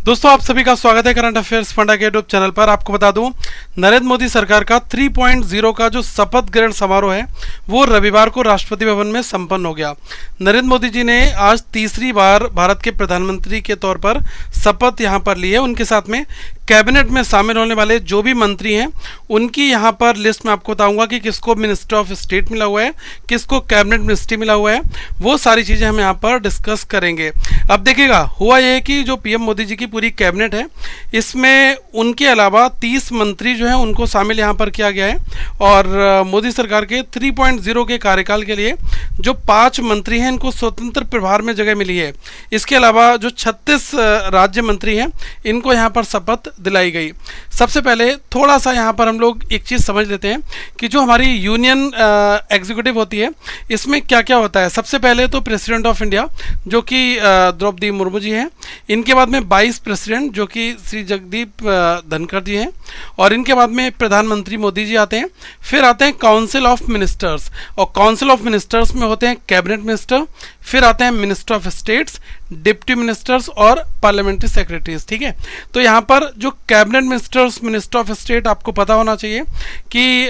दोस्तों, आप सभी का स्वागत है करंट अफेयर्स फंडा के यूट्यूब चैनल पर। आपको बता दूं, नरेंद्र मोदी सरकार का 3.0 का जो शपथ ग्रहण समारोह है वो रविवार को राष्ट्रपति भवन में संपन्न हो गया। नरेंद्र मोदी जी ने आज तीसरी बार भारत के प्रधानमंत्री के तौर पर शपथ यहां पर ली है। उनके साथ में कैबिनेट में शामिल होने वाले जो भी मंत्री हैं उनकी यहाँ पर लिस्ट में आपको बताऊंगा कि किसको मिनिस्टर ऑफ स्टेट मिला हुआ है, किसको कैबिनेट मिनिस्ट्री मिला हुआ है, वो सारी चीज़ें हम यहाँ पर डिस्कस करेंगे। अब देखिएगा, हुआ ये है कि जो पीएम मोदी जी की पूरी कैबिनेट है इसमें उनके अलावा 30 मंत्री जो हैं उनको शामिल यहाँ पर किया गया है। और मोदी सरकार के 3.0 के कार्यकाल के लिए जो 5 मंत्री हैं इनको स्वतंत्र प्रभार में जगह मिली है। इसके अलावा जो 36 राज्य मंत्री हैं इनको यहाँ पर शपथ दिलाई गई। सबसे पहले थोड़ा सा यहाँ पर हम लोग एक चीज़ समझ लेते हैं कि जो हमारी यूनियन एग्जीक्यूटिव होती है इसमें क्या क्या होता है। सबसे पहले तो प्रेसिडेंट ऑफ इंडिया जो कि द्रौपदी मुर्मू जी हैं, इनके बाद में 22 प्रेसिडेंट जो कि श्री जगदीप धनखड़ जी हैं, और इनके बाद में प्रधानमंत्री मोदी जी आते हैं। फिर आते हैं काउंसिल ऑफ मिनिस्टर्स, और काउंसिल ऑफ मिनिस्टर्स में होते हैं कैबिनेट मिनिस्टर, फिर आते हैं minister of states, deputy ministers और पार्लियामेंट्री सेक्रेटरीज। ठीक है, तो यहाँ पर जो cabinet ministers, minister of state आपको पता होना चाहिए कि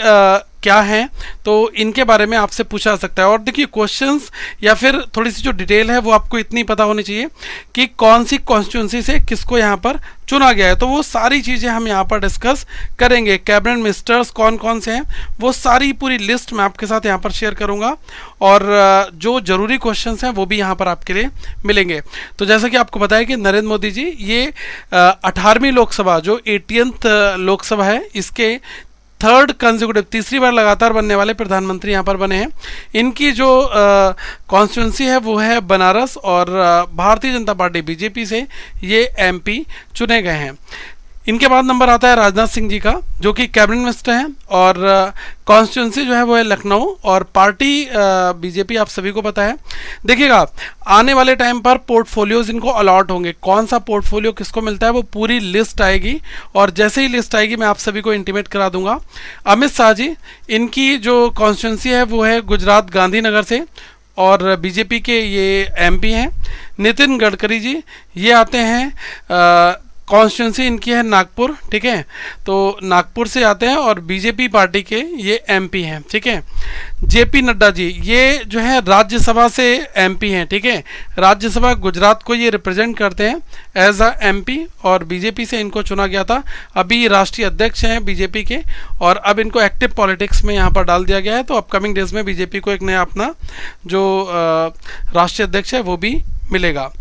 क्या है, तो इनके बारे में आपसे पूछा जा सकता है। और देखिए, क्वेश्चंस या फिर थोड़ी सी जो डिटेल है वो आपको इतनी पता होनी चाहिए कि कौन सी कॉन्स्टिट्यूंसी से किसको यहाँ पर चुना गया है, तो वो सारी चीज़ें हम यहाँ पर डिस्कस करेंगे। कैबिनेट मिनिस्टर्स कौन कौन से हैं वो सारी पूरी लिस्ट मैं आपके साथ यहाँ पर शेयर करूँगा, और जो ज़रूरी क्वेश्चंस हैं वो भी यहाँ पर आपके लिए मिलेंगे। तो जैसा कि आपको बताया कि नरेंद्र मोदी जी ये 18वीं लोकसभा जो 80th लोकसभा है इसके थर्ड कंसेक्यूटिव, तीसरी बार लगातार बनने वाले प्रधानमंत्री यहाँ पर बने हैं। इनकी जो कॉन्स्टिट्यूंसी है वो है बनारस, और भारतीय जनता पार्टी बीजेपी से ये एमपी चुने गए हैं। इनके बाद नंबर आता है राजनाथ सिंह जी का जो कि कैबिनेट मिनिस्टर हैं, और कॉन्स्टिट्यूंसी जो है वो है लखनऊ, और पार्टी बीजेपी आप सभी को पता है। देखिएगा, आने वाले टाइम पर पोर्टफोलियोज इनको अलॉट होंगे, कौन सा पोर्टफोलियो किसको मिलता है वो पूरी लिस्ट आएगी, और जैसे ही लिस्ट आएगी मैं आप सभी को इंटीमेट करा दूंगा। अमित शाह जी, इनकी जो कॉन्स्टिट्यूंसी है वो है गुजरात गांधीनगर से, और बीजेपी के ये एमपी हैं। नितिन गडकरी जी ये आते हैं, कॉन्स्टिट्यूंसी इनकी है नागपुर। ठीक है, तो नागपुर से आते हैं और बीजेपी पार्टी के ये एमपी हैं। ठीक है, जेपी नड्डा जी ये जो है राज्यसभा से एमपी हैं। ठीक है, राज्यसभा गुजरात को ये रिप्रेजेंट करते हैं एज अ एमपी, और बीजेपी से इनको चुना गया था। अभी राष्ट्रीय अध्यक्ष हैं बीजेपी के, और अब इनको एक्टिव पॉलिटिक्स में यहाँ पर डाल दिया गया है। तो अपकमिंग डेज में बीजेपी को एक नया अपना जो राष्ट्रीय अध्यक्ष है वो भी मिलेगा।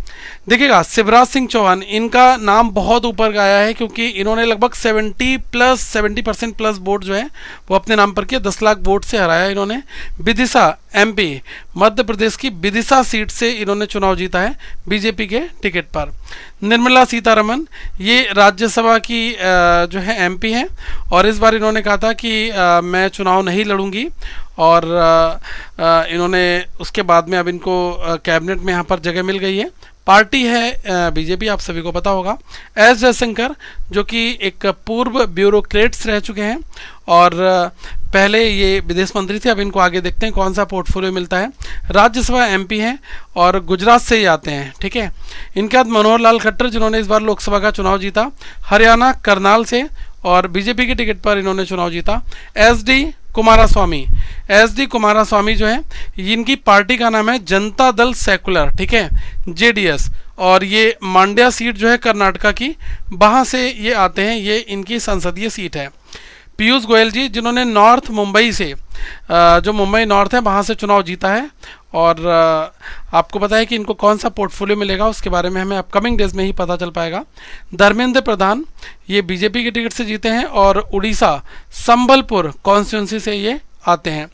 देखिएगा, शिवराज सिंह चौहान, इनका नाम बहुत ऊपर गया है क्योंकि इन्होंने लगभग 70% प्लस वोट जो है वो अपने नाम पर किया, 10 लाख वोट से हराया इन्होंने। विदिशा एमपी, मध्य प्रदेश की विदिशा सीट से इन्होंने चुनाव जीता है बीजेपी के टिकट पर। निर्मला सीतारमन ये राज्यसभा की जो है एमपी हैं, और इस बार इन्होंने कहा था कि मैं चुनाव नहीं लड़ूंगी, और इन्होंने उसके बाद में अब इनको कैबिनेट में यहाँ पर जगह मिल गई है। पार्टी है बीजेपी, आप सभी को पता होगा। एस जयशंकर जो कि एक पूर्व ब्यूरोक्रेट्स रह चुके हैं, और पहले ये विदेश मंत्री थे। अब इनको आगे देखते हैं कौन सा पोर्टफोलियो मिलता है। राज्यसभा एमपी हैं और गुजरात से ही आते हैं। ठीक है, इनके बाद मनोहर लाल खट्टर जिन्होंने इस बार लोकसभा का चुनाव जीता, हरियाणा करनाल से, और बीजेपी के टिकट पर इन्होंने चुनाव जीता। एसडी कुमारास्वामी जो है, इनकी पार्टी का नाम है जनता दल सेकुलर। ठीक है, जेडीएस, और ये मांड्या सीट जो है कर्नाटका की, वहाँ से ये आते हैं, ये इनकी संसदीय सीट है। पीयूष गोयल जी जिन्होंने नॉर्थ मुंबई से, जो मुंबई नॉर्थ है वहाँ से चुनाव जीता है, और आपको पता है कि इनको कौन सा पोर्टफोलियो मिलेगा उसके बारे में हमें अपकमिंग डेज में ही पता चल पाएगा। धर्मेंद्र प्रधान ये बीजेपी के टिकट से जीते हैं, और उड़ीसा संबलपुर कॉन्स्टिट्यूंसी से ये आते हैं।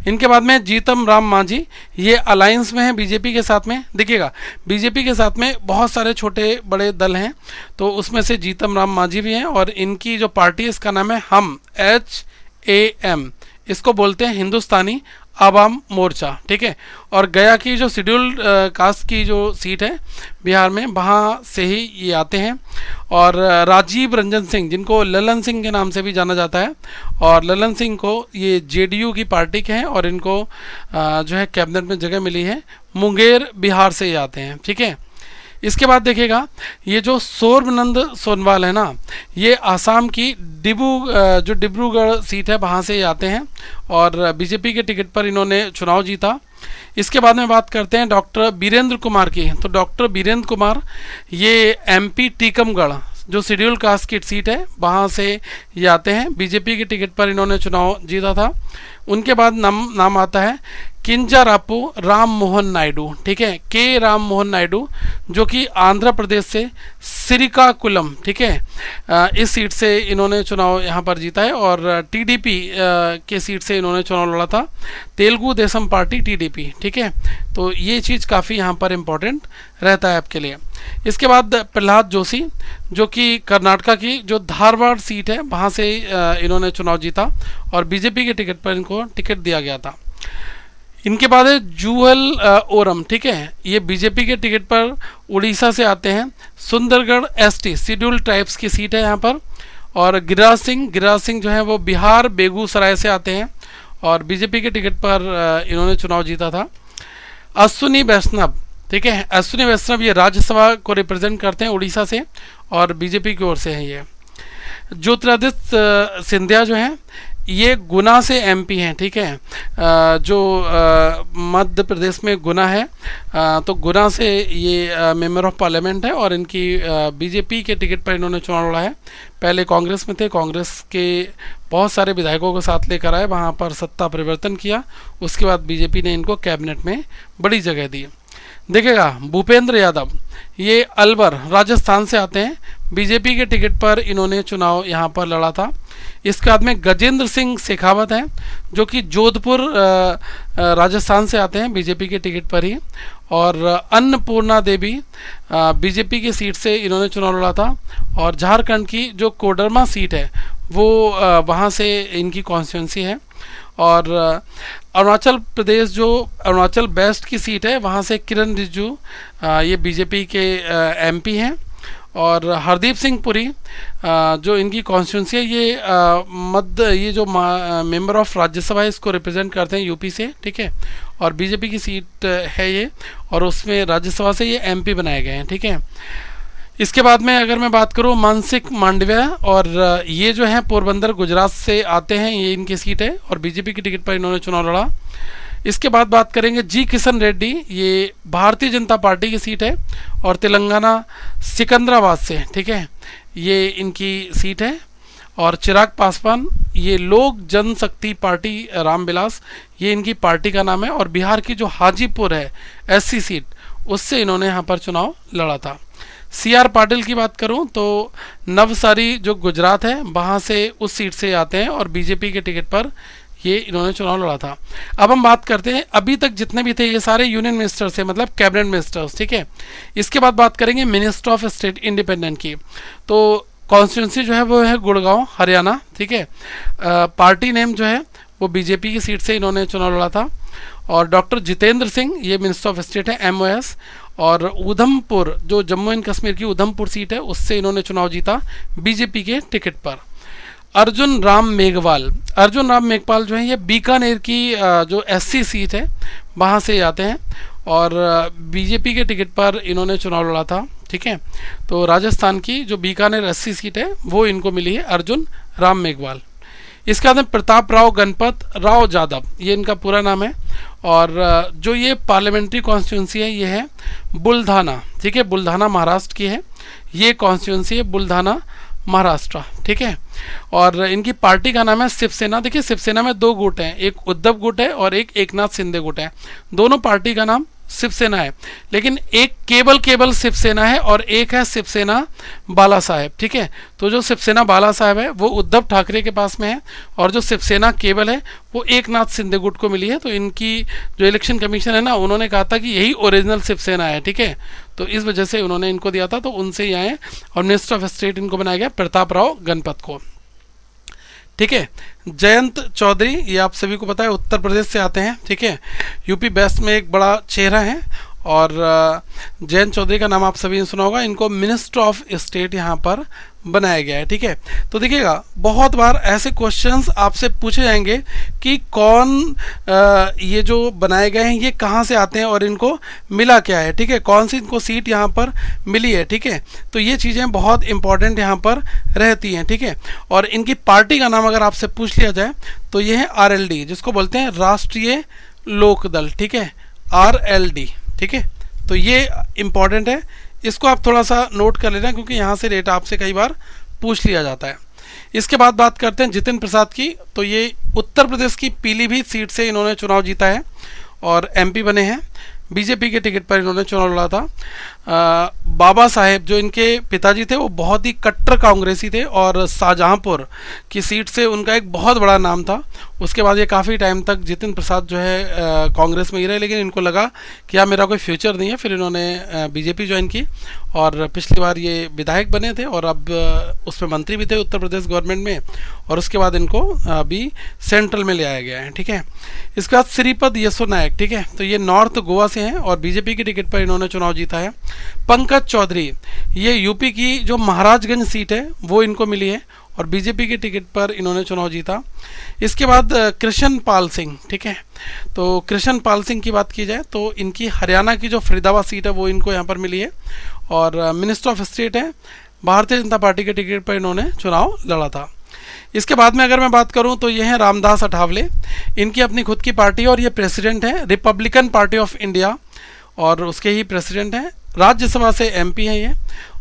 इनके बाद में जीतम राम मांझी ये अलायंस में है बीजेपी के साथ में। देखिएगा, बीजेपी के साथ में बहुत सारे छोटे बड़े दल हैं, तो उसमें से जीतम राम मांझी भी हैं, और इनकी जो पार्टी है इसका नाम है हम, HAM, इसको बोलते हैं हिंदुस्तानी आवाम मोर्चा। ठीक है, और गया की जो शेड्यूल्ड कास्ट की जो सीट है बिहार में, वहाँ से ही ये आते हैं। और राजीव रंजन सिंह जिनको ललन सिंह के नाम से भी जाना जाता है, और ललन सिंह को ये JDU की पार्टी के हैं, और इनको जो है कैबिनेट में जगह मिली है। मुंगेर बिहार से ही आते हैं। ठीक है, इसके बाद देखिएगा ये जो सर्बानंद सोनोवाल है ना, ये आसाम की जो डिब्रूगढ़ सीट है वहाँ से आते हैं और बीजेपी के टिकट पर इन्होंने चुनाव जीता। इसके बाद में बात करते हैं डॉक्टर बीरेंद्र कुमार की। तो डॉक्टर बीरेंद्र कुमार ये एमपी टीकमगढ़ जो शेड्यूल कास्ट की सीट है वहाँ से ये आते हैं, बीजेपी के टिकट पर इन्होंने चुनाव जीता था। उनके बाद नाम आता है किंजारापू राम मोहन नायडू, ठीक है, के राम मोहन नायडू, जो कि आंध्र प्रदेश से श्रीकाकुलम, ठीक है, इस सीट से इन्होंने चुनाव यहाँ पर जीता है और टीडीपी के सीट से इन्होंने चुनाव लड़ा था, तेलुगु देशम पार्टी टीडीपी, ठीक है। तो ये चीज़ काफ़ी यहाँ पर इम्पोर्टेंट रहता है आपके लिए। इसके बाद प्रहलाद जोशी जो कि कर्नाटका की जो धारवाड़ सीट है वहाँ से इन्होंने चुनाव जीता और बीजेपी के टिकट पर इनको टिकट दिया गया था। इनके बाद है जूहल ओरम, ठीक है, ये बीजेपी के टिकट पर उड़ीसा से आते हैं, सुंदरगढ़ एसटी शेड्यूल ट्राइब्स की सीट है यहाँ पर। और गिरिराज सिंह जो है वो बिहार बेगूसराय से आते हैं और बीजेपी के टिकट पर इन्होंने चुनाव जीता था। अश्विनी वैष्णव, ठीक है, अश्विनी वैष्णव ये राज्यसभा को रिप्रेजेंट करते हैं उड़ीसा से और बीजेपी की ओर से हैं ये। ज्योतिरादित्य सिंधिया जो हैं ये गुना से एमपी हैं, ठीक है, जो मध्य प्रदेश में गुना है, तो गुना से ये मेंबर ऑफ पार्लियामेंट है और इनकी बीजेपी के टिकट पर इन्होंने चुनाव लड़ा है। पहले कांग्रेस में थे, कांग्रेस के बहुत सारे विधायकों को साथ लेकर आए, वहाँ पर सत्ता परिवर्तन किया, उसके बाद बीजेपी ने इनको कैबिनेट में बड़ी जगह दी। देखिएगा भूपेंद्र यादव ये अलवर राजस्थान से आते हैं, बीजेपी के टिकट पर इन्होंने चुनाव यहाँ पर लड़ा था। इसके बाद में गजेंद्र सिंह शेखावत हैं जो कि जोधपुर राजस्थान से आते हैं बीजेपी के टिकट पर ही। और अन्नपूर्णा देवी बीजेपी की सीट से इन्होंने चुनाव लड़ा था और झारखंड की जो कोडरमा सीट है वो वहाँ से इनकी कॉन्स्टिट्यूंसी है। और अरुणाचल प्रदेश जो अरुणाचल वेस्ट की सीट है वहाँ से किरण रिजिजू ये बीजेपी के एमपी हैं। और हरदीप सिंह पुरी जो इनकी कॉन्स्टिट्यूंसी है ये जो मेंबर ऑफ राज्यसभा है इसको रिप्रेजेंट करते हैं यूपी से, ठीक है, और बीजेपी की सीट है ये और उसमें राज्यसभा से ये एमपी बनाए गए हैं, ठीक है। इसके बाद में अगर मैं बात करूँ मानसिक मांडविया और ये जो है पोरबंदर गुजरात से आते हैं, ये इनकी सीट है और बीजेपी की टिकट पर इन्होंने चुनाव लड़ा। इसके बाद बात करेंगे जी किशन रेड्डी, ये भारतीय जनता पार्टी की सीट है और तेलंगाना सिकंदराबाद से, ठीक है, ये इनकी सीट है। और चिराग पासवान ये लोक जनशक्ति पार्टी रामविलास ये इनकी पार्टी का नाम है और बिहार की जो हाजीपुर है एससी सीट उससे इन्होंने यहाँ पर चुनाव लड़ा था। सी आर पाटिल की बात करूं तो नवसारी जो गुजरात है वहाँ से उस सीट से आते हैं और बीजेपी के टिकट पर ये इन्होंने चुनाव लड़ा था। अब हम बात करते हैं अभी तक जितने भी थे ये सारे यूनियन मिनिस्टर्स थे, मतलब कैबिनेट मिनिस्टर्स, ठीक है। इसके बाद बात करेंगे मिनिस्टर ऑफ स्टेट इंडिपेंडेंट की। तो कॉन्स्टिट्यूंसी जो है वो है गुड़गांव हरियाणा, ठीक है। पार्टी नेम जो है वो बीजेपी की सीट से इन्होंने चुनाव लड़ा था। और डॉक्टर जितेंद्र सिंह ये मिनिस्टर ऑफ स्टेट है MOS। और उधमपुर जो जम्मू एंड कश्मीर की उधमपुर सीट है उससे इन्होंने चुनाव जीता बीजेपी के टिकट पर। अर्जुन राम मेघवाल जो है ये बीकानेर की जो SC सीट है वहाँ से आते हैं और बीजेपी के टिकट पर इन्होंने चुनाव लड़ा था, ठीक है। तो राजस्थान की जो बीकानेर SC सीट है वो इनको मिली है अर्जुन राम मेघवाल। इसके बाद प्रताप राव गणपत राव जाधव ये इनका पूरा नाम है और जो ये पार्लियामेंट्री कॉन्स्टिट्यूंसी है ये है बुल्धाना, ठीक है, बुल्धाना महाराष्ट्र की है ये कॉन्स्टिट्यूंसी है, बुल्धाना महाराष्ट्र, ठीक है। और इनकी पार्टी का नाम है शिवसेना। देखिए शिवसेना में दो गुट हैं, एक उद्धव गुट है और एक एकनाथ शिंदे गुट है। दोनों पार्टी का नाम शिवसेना है, लेकिन एक केवल शिवसेना है और एक है शिवसेना बाला साहेब, ठीक है। तो जो शिवसेना बाला साहेब है वो उद्धव ठाकरे के पास में है और जो शिवसेना केवल है वो एकनाथ शिंदे गुट को मिली है। तो इनकी जो इलेक्शन कमीशन है ना उन्होंने कहा था कि यही ओरिजिनल शिवसेना है, ठीक है, तो इस वजह से उन्होंने इनको दिया था, तो उनसे ही आए और मिनिस्टर ऑफ स्टेट इनको बनाया गया प्रताप राव गणपत को, ठीक है। जयंत चौधरी ये आप सभी को पता है उत्तर प्रदेश से आते हैं, ठीक है, यूपी वेस्ट में एक बड़ा चेहरा है और जयंत चौधरी का नाम आप सभी ने सुना होगा। इनको मिनिस्टर ऑफ स्टेट यहाँ पर बनाया गया है। ठीक है, तो देखिएगा बहुत बार ऐसे क्वेश्चंस आपसे पूछे जाएंगे कि कौन ये जो बनाए गए हैं ये कहाँ से आते हैं और इनको मिला क्या है। ठीक है, कौन सी इनको सीट यहाँ पर मिली है। ठीक है, तो ये चीज़ें बहुत इंपॉर्टेंट यहाँ पर रहती हैं। ठीक है, और इनकी पार्टी का नाम अगर आपसे पूछ लिया जाए तो ये है RLD, जिसको बोलते हैं राष्ट्रीय लोकदल। ठीक है, RLD। ठीक है, तो ये इंपॉर्टेंट है, इसको आप थोड़ा सा नोट कर लेना क्योंकि यहाँ से रेट आपसे कई बार पूछ लिया जाता है। इसके बाद बात करते हैं जितिन प्रसाद की। तो ये उत्तर प्रदेश की पीलीभीत सीट से इन्होंने चुनाव जीता है और MP बने हैं। बीजेपी के टिकट पर इन्होंने चुनाव लड़ा था। बाबा साहेब जो इनके पिताजी थे वो बहुत ही कट्टर कांग्रेसी थे और शाहजहांपुर की सीट से उनका एक बहुत बड़ा नाम था। उसके बाद ये काफ़ी टाइम तक जितिन प्रसाद जो है कांग्रेस में ही रहे, लेकिन इनको लगा कि यार मेरा कोई फ्यूचर नहीं है, फिर इन्होंने बीजेपी ज्वाइन की और पिछली बार ये विधायक बने थे और अब उसमें मंत्री भी थे उत्तर प्रदेश गवर्नमेंट में, और उसके बाद इनको अभी सेंट्रल में ले आया गया है। ठीक है, इसके बाद श्रीपद यसो नायक। ठीक है, तो ये नॉर्थ गोवा से हैं और बीजेपी के टिकट पर इन्होंने चुनाव जीता है। पंकज चौधरी, ये यूपी की जो महाराजगंज सीट है वो इनको मिली है और बीजेपी के टिकट पर इन्होंने चुनाव जीता। इसके बाद कृष्ण पाल सिंह। ठीक है, तो कृष्ण पाल सिंह की बात की जाए तो इनकी हरियाणा की जो फरीदाबाद सीट है वो इनको यहाँ पर मिली है और मिनिस्टर ऑफ स्टेट है। भारतीय जनता पार्टी के टिकट पर इन्होंने चुनाव लड़ा था। इसके बाद में अगर मैं बात करूं तो ये हैं रामदास अठावले। इनकी अपनी खुद की पार्टी और ये प्रेसिडेंट है रिपब्लिकन पार्टी ऑफ इंडिया और उसके ही प्रेसिडेंट हैं। राज्यसभा से MP हैं ये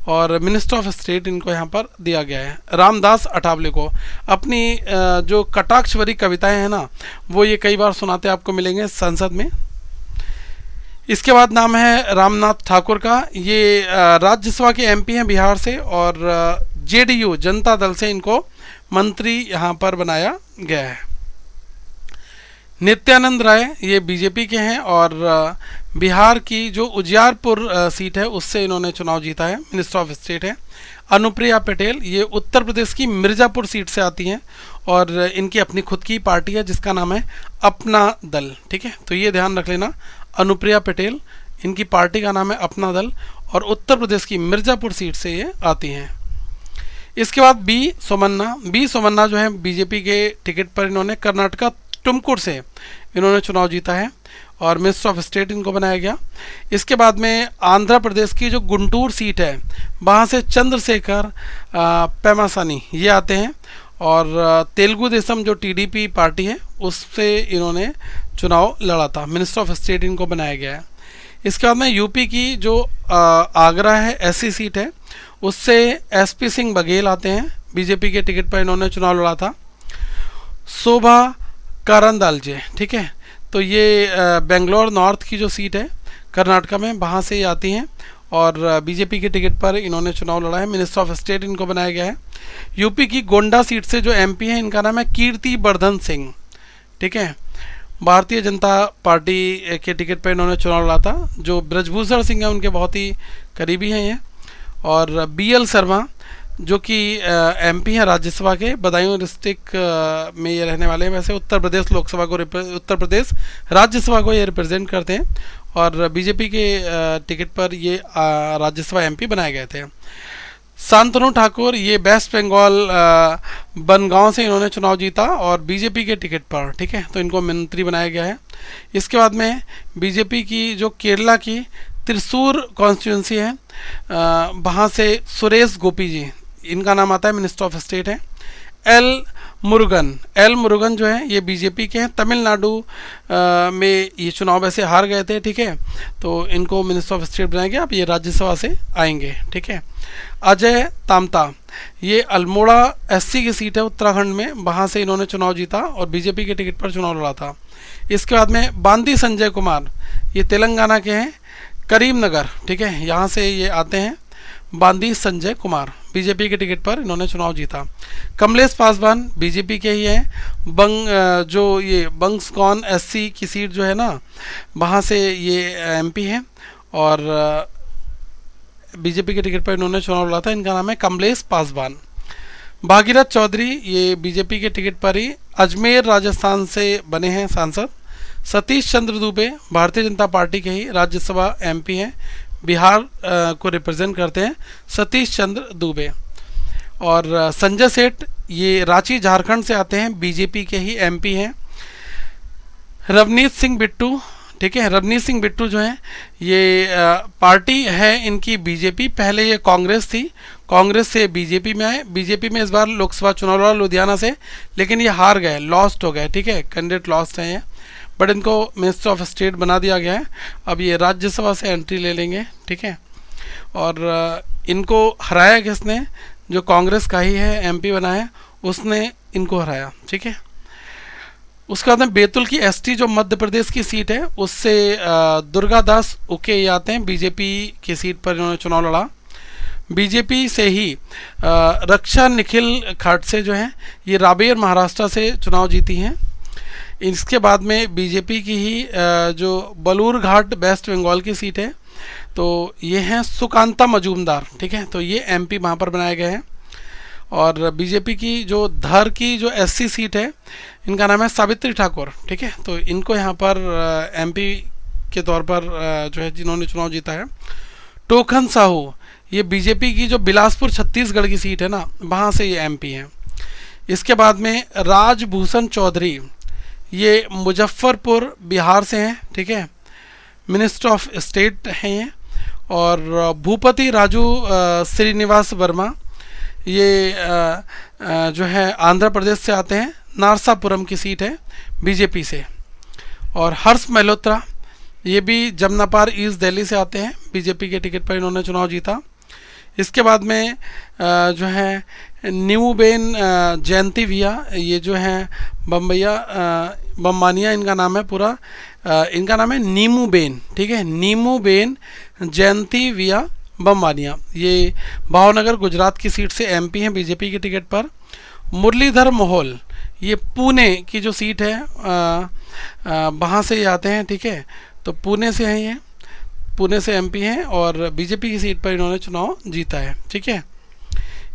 और मिनिस्टर ऑफ स्टेट इनको यहाँ पर दिया गया है। रामदास अठावले को अपनी जो कटाक्षवरी कविताएं हैं ना वो ये कई बार सुनाते आपको मिलेंगे संसद में। इसके बाद नाम है रामनाथ ठाकुर का। ये राज्यसभा के MP हैं बिहार से और JDU जनता दल से इनको मंत्री यहाँ पर बनाया गया है। नित्यानंद राय ये बीजेपी के हैं और बिहार की जो उजियारपुर सीट है उससे इन्होंने चुनाव जीता है, मिनिस्टर ऑफ स्टेट है। अनुप्रिया पटेल ये उत्तर प्रदेश की मिर्ज़ापुर सीट से आती हैं और इनकी अपनी खुद की पार्टी है जिसका नाम है अपना दल। ठीक है, तो ये ध्यान रख लेना, अनुप्रिया पटेल इनकी पार्टी का नाम है अपना दल और उत्तर प्रदेश की मिर्ज़ापुर सीट से ये आती हैं। इसके बाद बी सोमन्ना जो है बीजेपी के टिकट पर इन्होंने कर्नाटका तुमकुर से इन्होंने चुनाव जीता है और मिनिस्टर ऑफ स्टेट इनको बनाया गया। इसके बाद में आंध्र प्रदेश की जो गुंटूर सीट है वहाँ से चंद्रशेखर पेमासानी ये आते हैं और तेलुगु देशम जो TDP पार्टी है उससे इन्होंने चुनाव लड़ा था, मिनिस्टर ऑफ स्टेट इनको बनाया गया है। इसके बाद में यूपी की जो आगरा है SC सीट है उससे SP सिंह बघेल आते हैं, बीजेपी के टिकट पर इन्होंने चुनाव लड़ा था। शोभा करंदालजे, ठीक है, तो ये बेंगलोर नॉर्थ की जो सीट है कर्नाटका में वहाँ से आती हैं और बीजेपी के टिकट पर इन्होंने चुनाव लड़ा है, मिनिस्टर ऑफ स्टेट इनको बनाया गया है। यूपी की गोंडा सीट से जो MP है इनका नाम है कीर्ति वर्धन सिंह। ठीक है, भारतीय जनता पार्टी के टिकट पर इन्होंने चुनाव लड़ा था। जो ब्रजभूषण सिंह है उनके बहुत ही करीबी हैं ये। और BL शर्मा जो कि MP हैं राज्यसभा के, बदायूं डिस्ट्रिक्ट में ये रहने वाले हैं। वैसे उत्तर प्रदेश लोकसभा को उत्तर प्रदेश राज्यसभा को ये रिप्रेजेंट करते हैं और बीजेपी के टिकट पर ये राज्यसभा MP बनाए गए थे। शांतनु ठाकुर ये वेस्ट बंगाल बनगांव से इन्होंने चुनाव जीता और बीजेपी के टिकट पर, ठीक है, तो इनको मंत्री बनाया गया है। इसके बाद में बीजेपी की जो केरला की त्रिशूर कॉन्स्टिट्यूंसी है वहाँ से सुरेश गोपी जी इनका नाम आता है, मिनिस्टर ऑफ स्टेट है। एल मुरुगन जो है ये बीजेपी के हैं, तमिलनाडु में ये चुनाव वैसे हार गए थे। ठीक है, तो इनको मिनिस्टर ऑफ स्टेट बनाया गया, अब ये राज्यसभा से आएंगे। ठीक है, अजय तामता ये अल्मोड़ा SC की सीट है उत्तराखंड में, वहाँ से इन्होंने चुनाव जीता और बीजेपी के टिकट पर चुनाव लड़ा था। इसके बाद में बांदी संजय कुमार ये तेलंगाना के हैं, करीमनगर, ठीक है, यहाँ से ये आते हैं। बांदी संजय कुमार बीजेपी के टिकट पर इन्होंने चुनाव जीता। कमलेश पासवान बीजेपी के ही हैं। जो ये बंगस्कॉन SC की सीट जो है ना वहाँ से ये MP हैं और बीजेपी के टिकट पर इन्होंने चुनाव लड़ा था, इनका नाम है कमलेश पासवान। भागीरथ चौधरी ये बीजेपी के टिकट पर ही अजमेर राजस्थान से बने हैं सांसद। सतीश चंद्र दुबे भारतीय जनता पार्टी के ही राज्यसभा MP हैं, बिहार को रिप्रेजेंट करते हैं सतीश चंद्र दुबे। और संजय सेठ ये रांची झारखंड से आते हैं, बीजेपी के ही एमपी हैं। रवनीत सिंह बिट्टू, ठीक है, रवनीत सिंह बिट्टू जो हैं ये पार्टी है इनकी बीजेपी, पहले ये कांग्रेस थी, कांग्रेस से बीजेपी में आए, बीजेपी में इस बार लोकसभा चुनाव लड़ा लुधियाना से, लेकिन ये हार गए, लॉस्ट हो गए, ठीक है, कैंडिडेट लॉस्ट हैं ये, बट इनको मिनिस्टर ऑफ स्टेट बना दिया गया है। अब ये राज्यसभा से एंट्री ले लेंगे, ठीक है। और इनको हराया किसने, जो कांग्रेस का ही है एमपी बना है, उसने इनको हराया, ठीक है। उसके बाद में बैतूल की एसटी जो मध्य प्रदेश की सीट है उससे दुर्गा दास उके ये आते हैं, बीजेपी की सीट पर इन्होंने चुनाव लड़ा। बीजेपी से ही रक्षा निखिल खड़से जो हैं ये राबेर महाराष्ट्र से चुनाव जीती हैं। इसके बाद में बीजेपी की ही जो बलूरघाट वेस्ट बंगाल की सीट है तो ये हैं सुकांता मजूमदार, ठीक है, तो ये एमपी वहाँ पर बनाए गए हैं। और बीजेपी की जो धर की जो एससी सीट है इनका नाम है सावित्री ठाकुर, ठीक है, तो इनको यहाँ पर एमपी के तौर पर जो है जिन्होंने चुनाव जीता है। टोकन साहू ये बीजेपी की जो बिलासपुर छत्तीसगढ़ की सीट है ना, वहाँ से ये एमपी हैं। इसके बाद में राजभूषण चौधरी ये मुजफ्फरपुर बिहार से हैं, ठीक है, मिनिस्टर ऑफ स्टेट हैं ये। और भूपति राजू श्रीनिवास वर्मा ये जो है आंध्र प्रदेश से आते हैं, नारसापुरम की सीट है बीजेपी से। और हर्ष मल्होत्रा ये भी जमनापार ईस्ट दिल्ली से आते हैं, बीजेपी के टिकट पर इन्होंने चुनाव जीता। इसके बाद में जो है नीमूबेन जयंती विया ये जो हैं बम्बानिया इनका नाम है पूरा, इनका नाम है नीमूबेन, ठीक है, नीमूबेन जयंती विया बम्बानिया, ये भावनगर गुजरात की सीट से एमपी हैं बीजेपी के टिकट पर। मुरलीधर मोहोल ये पुणे की जो सीट है वहाँ से ये आते हैं, ठीक है, तो पुणे से हैं ये, पुणे से एमपी हैं और बीजेपी की सीट पर इन्होंने चुनाव जीता है, ठीक है।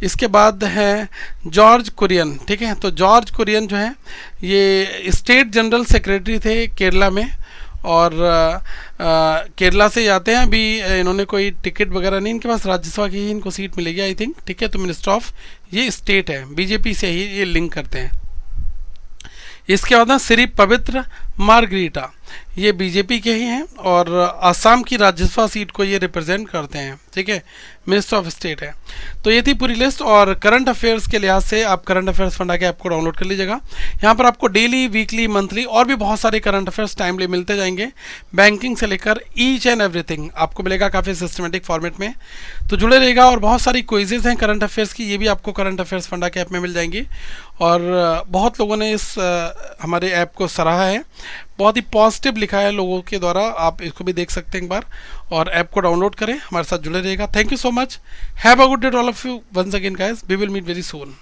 इसके बाद है जॉर्ज कुरियन, ठीक है, तो जॉर्ज कुरियन जो है ये स्टेट जनरल सेक्रेटरी थे केरला में और केरला से आते हैं। अभी इन्होंने कोई टिकट वगैरह नहीं, इनके पास राज्यसभा की ही इनको सीट मिलेगी आई थिंक, ठीक है, तो मिनिस्टर ऑफ ये स्टेट है, बीजेपी से ही ये लिंक करते हैं। इसके बाद श्री पवित्र मार्गरीटा ये बीजेपी के ही हैं और असम की राज्यसभा सीट को ये रिप्रेजेंट करते हैं, ठीक है, मिनिस्टर ऑफ स्टेट है। तो ये थी पूरी लिस्ट। और करंट अफेयर्स के लिहाज से आप करंट अफेयर्स फंडा के ऐप को डाउनलोड कर लीजिएगा। यहाँ पर आपको डेली, वीकली, मंथली और भी बहुत सारे करंट अफेयर्स टाइमली मिलते जाएंगे, बैंकिंग से लेकर ईच एंड एवरीथिंग आपको मिलेगा काफ़ी सिस्टमेटिक फॉर्मेट में, तो जुड़े रहेगा। और बहुत सारी क्विजेज हैं करंट अफेयर्स की, ये भी आपको करंट अफेयर्स फंडा के ऐप में मिल जाएंगी। और बहुत लोगों ने इस हमारे ऐप को सराहा है, बहुत ही पॉजिटिव लिखा है लोगों के द्वारा, आप इसको भी देख सकते हैं एक बार, और ऐप को डाउनलोड करें, हमारे साथ जुड़े रहेगा। Thank you so much, have a good day all of you once again guys, we will meet very soon.